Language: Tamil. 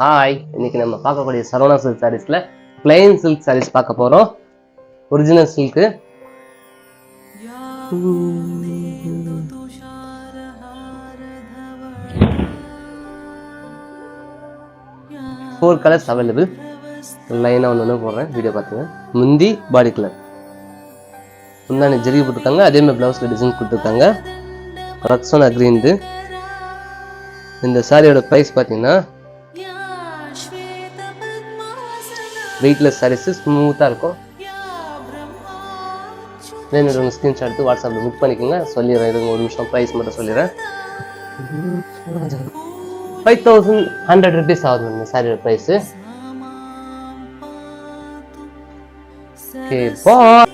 ஹாய், இன்னைக்கு நம்ம பார்க்கக்கூடிய சரவணா சில்க் சாரீஸ்ல பிளைன் சில்க் சாரீஸ் பார்க்க போறோம். Original silk 4 colours available. லைனா ஒன்று போடுறேன், வீடியோ பார்த்துங்க. முந்தி பாடி கலர், முந்தானி ஜெருகி போட்டிருக்காங்க. அதே மாதிரி பிளவுஸ்ல டிசைன் கொடுத்துருக்காங்க. ரக்ஸோனா கிரீன். இந்த சாரியோட ப்ரைஸ் பார்த்தீங்கன்னா வெயிட்லெஸ் சாரீஸ், ஸ்மூத்தாக இருக்கும். வேணும் ஸ்கிரீன்ஷாட் எடுத்து வாட்ஸ்அப்பில் புக் பண்ணிக்கோங்க. சொல்லிடுறேன், இருங்க ஒரு நிமிஷம். ப்ரைஸ் மட்டும் சொல்லிடுறேன். 5100 rupees ஆகுது இந்த சாரியோட ப்ரைஸு. ஓகே, பாய்.